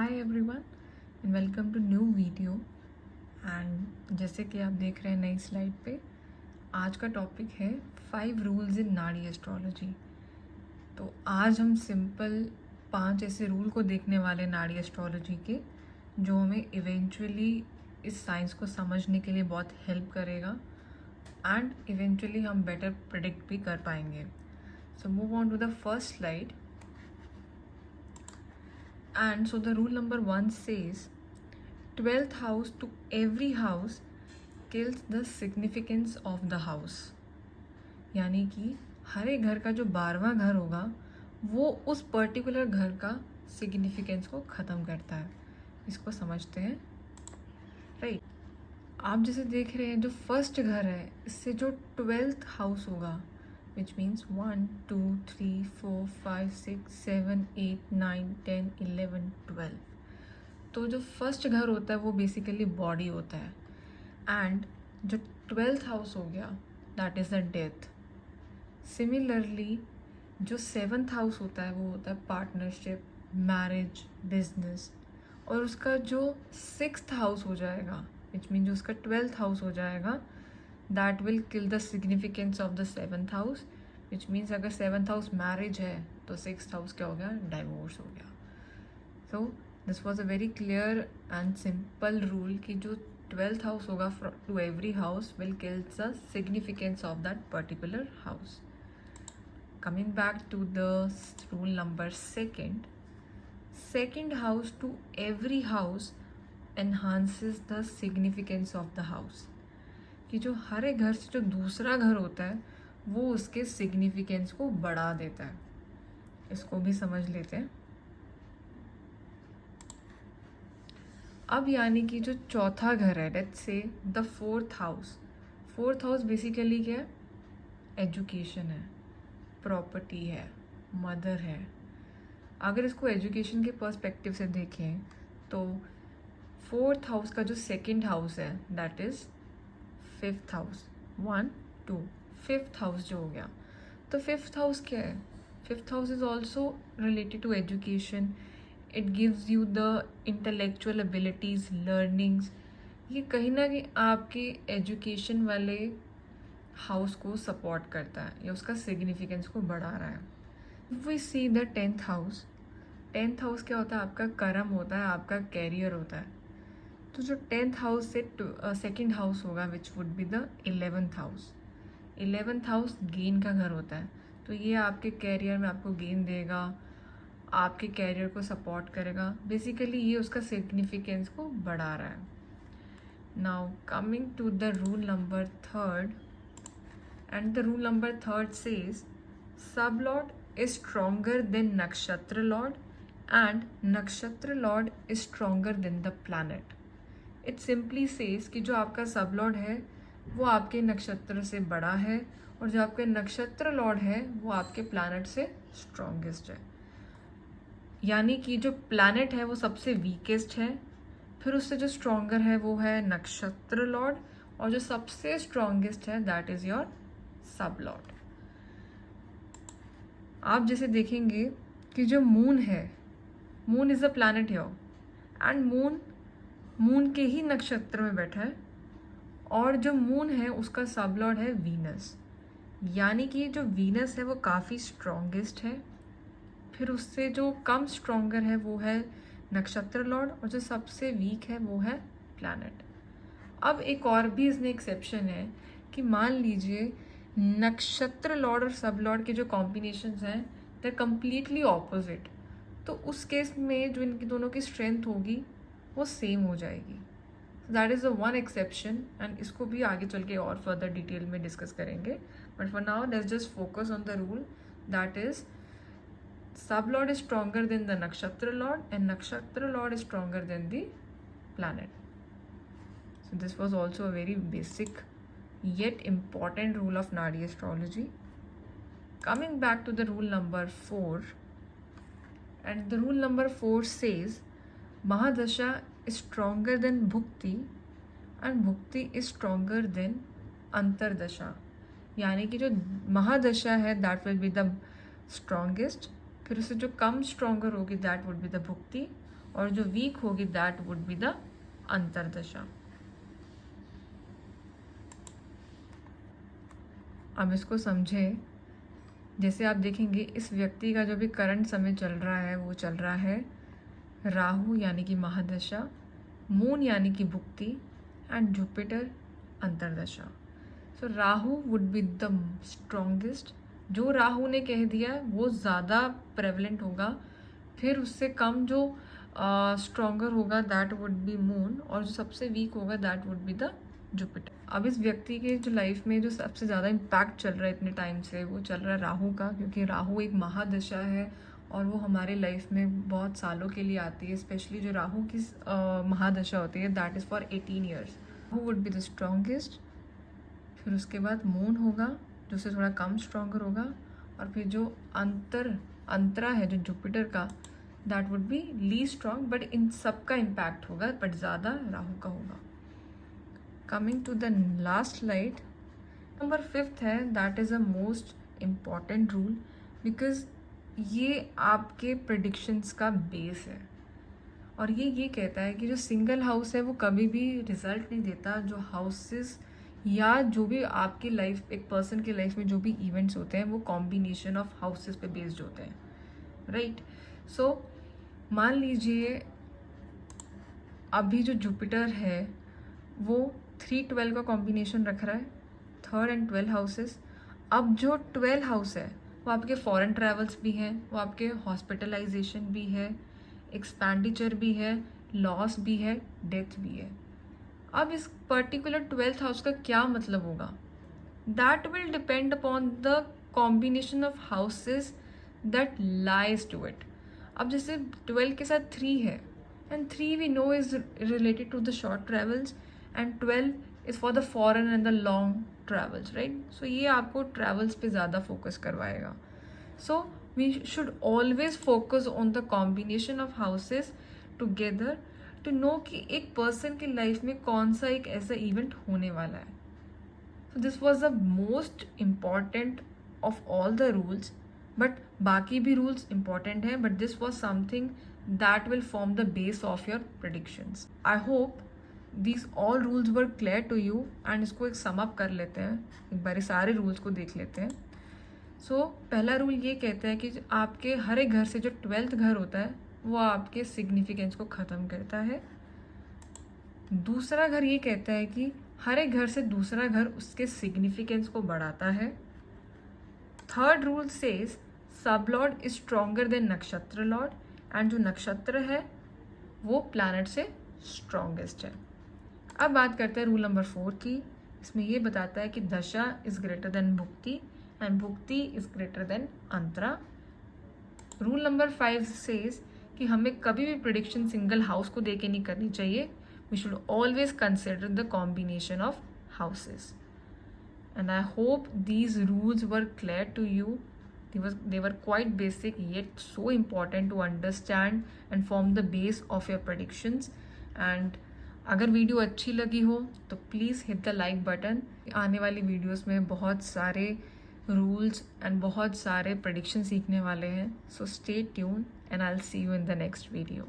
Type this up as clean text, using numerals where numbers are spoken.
Hi everyone and welcome to new video. And जैसे कि आप देख रहे हैं नई स्लाइड पे, आज का टॉपिक है 5 रूल्स इन नाड़ी एस्ट्रोलॉजी। तो आज हम सिंपल 5 ऐसे रूल को देखने वाले नाड़ी एस्ट्रोलॉजी के, जो हमें इवेंचुअली इस साइंस को समझने के लिए बहुत हेल्प करेगा एंड इवेंचुअली हम बेटर प्रेडिक्ट भी कर पाएंगे। So move on to the first slide. And so the rule number 1 says 12th house to every house kills the significance of the house। यानी कि हर एक घर का जो 12वां घर होगा वो उस पर्टिकुलर घर का सिग्निफिकेंस को ख़त्म करता है। इसको समझते हैं, राइट। आप जैसे देख रहे हैं जो फर्स्ट घर है, इससे जो 12th हाउस होगा, which means 1 2 3 4 5 6 7 8 9 10 11 12। तो जो फर्स्ट घर होता है वो बेसिकली बॉडी होता है, एंड जो 12th हाउस हो गया that is the death. Similarly जो 7th हाउस होता है वो होता है पार्टनरशिप, मैरिज, बिजनेस, और उसका जो 6th हाउस हो जाएगा, विच मीन जो उसका 12th हाउस हो जाएगा, that will kill the significance of the 7th house. Which means अगर 7th हाउस मैरिज है तो 6th हाउस क्या हो गया, डाइवोर्स हो गया। So this was a very clear and simple rule कि जो 12th हाउस होगा to every house will kill the significance of that particular house. Coming back to the rule number second house to every house enhances the significance of the house। कि जो हर एक घर से जो दूसरा घर होता है वो उसके सिग्निफिकेंस को बढ़ा देता है। इसको भी समझ लेते हैं। अब यानी कि जो चौथा घर है, let's say the 4th house. 4th house basically क्या है, एजुकेशन है, प्रॉपर्टी है, मदर है। अगर इसको एजुकेशन के पर्सपेक्टिव से देखें तो 4th हाउस का जो सेकंड हाउस है that is 5th house. 1 2 5th house जो हो गया, तो 5th हाउस क्या है, 5th house is also related to education. It gives you the intellectual abilities, learnings. ये कहीं ना कहीं आपके एजुकेशन वाले हाउस को सपोर्ट करता है या उसका सिग्निफिकेंस को बढ़ा रहा है। We see the 10th house. 10th house क्या होता है, आपका कर्म होता है, आपका कैरियर होता है। तो जो 10th हाउस से सेकंड हाउस होगा which would be the 11th house. 11th house gain का घर होता है, तो ये आपके कैरियर में आपको गेन देगा, आपके कैरियर को सपोर्ट करेगा। बेसिकली ये उसका सिग्निफिकेंस को बढ़ा रहा है। Now coming to the rule number 3rd, and the rule number 3rd says sub lord is stronger than nakshatra lord and nakshatra lord is stronger than the planet। It simply says कि जो आपका सब Lord है वो आपके नक्षत्र से बड़ा है, और जो आपके नक्षत्र लॉर्ड है वो आपके प्लैनेट से स्ट्रॉन्गेस्ट है। यानी कि जो प्लैनेट है वो सबसे वीकेस्ट है, फिर उससे जो स्ट्रॉन्गर है वो है नक्षत्र लॉर्ड, और जो सबसे स्ट्रॉन्गेस्ट है दैट इज योर सब लॉर्ड। आप जैसे देखेंगे कि जो मून है, moon is a planet here, and moon के ही नक्षत्र में बैठा है, और जो मून है उसका सब लॉर्ड है वीनस। यानी कि जो वीनस है वो काफ़ी स्ट्रॉन्गेस्ट है, फिर उससे जो कम स्ट्रॉन्गर है वो है नक्षत्र लॉर्ड, और जो सबसे वीक है वो है प्लैनेट। अब एक और भी इसमें एक्सेप्शन है कि मान लीजिए नक्षत्र लॉर्ड और सब लॉर्ड के जो कॉम्बिनेशंस हैं दे कम्प्लीटली ऑपोजिट, तो उस केस में जो इनकी दोनों की स्ट्रेंथ होगी वो सेम हो जाएगी। That is the one exception, and इसको भी आगे चल के और फर्दर डिटेल में डिस्कस करेंगे। But for now let's just focus on the rule that is सब Lord is stronger than the नक्षत्र लॉर्ड एंड नक्षत्र Lord is stronger than the planet. So this was also a very basic yet important rule of Nadi astrology. Coming back to the rule number 4, and the rule number 4 says Mahadasha is stronger than Bhukti and Bhukti is stronger than Antardasha। यानी कि जो महादशा है that will be the strongest, फिर उससे जो कम stronger होगी that would be the भुक्ति, और जो वीक होगी दैट वुड बी द अंतर्दशा। अब इसको समझें। जैसे आप देखेंगे इस व्यक्ति का जो भी करंट समय चल रहा है वो चल रहा है राहु यानी कि महादशा, मून यानी कि भुक्ति एंड जुपिटर अंतर्दशा। So Rahu would be the strongest. जो राहु ने कह दिया वो ज़्यादा प्रेवलेंट होगा, फिर उससे कम जो स्ट्रॉन्गर होगा दैट वुड बी मून, और जो सबसे वीक होगा that would be the Jupiter. अब इस व्यक्ति के जो लाइफ में जो सबसे ज़्यादा इम्पैक्ट चल रहा है इतने टाइम से वो चल रहा है राहु का, क्योंकि राहु एक महादशा है और वो हमारे लाइफ में बहुत सालों के लिए आती है। स्पेशली जो राहु की महादशा होती है that is for 18 years. Rahu would be the strongest, फिर उसके बाद मून होगा जो उससे थोड़ा कम स्ट्रॉन्गर होगा, और फिर जो अंतरा है जो जुपिटर का that would be least strong, but इन सब का इम्पैक्ट होगा बट ज़्यादा राहु का होगा। Coming to the last slide, number 5 है that is a most important rule, because ये आपके प्रेडिक्शंस का बेस है। और ये कहता है कि जो सिंगल हाउस है वो कभी भी रिजल्ट नहीं देता। जो हाउसेस या जो भी आपकी लाइफ, एक पर्सन की लाइफ में जो भी इवेंट्स होते हैं वो कॉम्बिनेशन ऑफ हाउसेस पे बेस्ड होते हैं, राइट। सो मान लीजिए अभी जो जुपिटर है वो 3-12 का कॉम्बिनेशन रख रहा है, 3rd and 12 हाउसेस। अब जो 12 हाउस है वो आपके फॉरेन ट्रैवल्स भी हैं, वो आपके हॉस्पिटलाइजेशन भी है, एक्सपेंडिचर भी है, लॉस भी है, डेथ भी है। अब इस पर्टिकुलर 12th हाउस का क्या मतलब होगा, that will depend upon the combination of houses that lies to it. अब जैसे 12 के साथ 3 है, and 3 we know is related to the short travels, and 12 is for the foreign and the long travels, right. So ये आपको travels पे ज़्यादा focus करवाएगा। So we should always focus on the combination of houses together to know कि एक person की life में कौन सा एक ऐसा इवेंट होने वाला है। सो this was the most important of all the rules, but बाकी भी रूल्स इम्पॉर्टेंट हैं, but this was something that will form the base of your predictions. I hope these all rules were clear to you, and इसको एक sum up कर लेते हैं, एक बार सारे रूल्स को देख लेते हैं। सो पहला रूल ये कहता है कि आपके हर एक घर से जो 12th घर होता है वो आपके सिग्निफिकेंस को ख़त्म करता है। दूसरा घर ये कहता है कि हर एक घर से दूसरा घर उसके सिग्निफिकेंस को बढ़ाता है। Third rule says sub Lord is stronger than नक्षत्र लॉर्ड, एंड जो नक्षत्र है वो प्लैनेट से स्ट्रॉन्गेस्ट है। अब बात करते हैं रूल नंबर 4 की। इसमें ये बताता है कि दशा इज ग्रेटर देन भुक्ति एंड भुक्ति इज ग्रेटर देन अंतरा। रूल नंबर 5 सेज कि हमें कभी भी प्रिडिक्शन सिंगल हाउस को देके नहीं करनी चाहिए, we should always consider the combination of houses. And I hope these rules were clear to you. They were quite basic yet so important to understand and form the base of your predictions. And अगर video अच्छी लगी हो तो please hit the like button. आने वाली videos में बहुत सारे रूल्स एंड बहुत सारे प्रेडिक्शन सीखने वाले हैं। So stay tune and I will see you in the next video.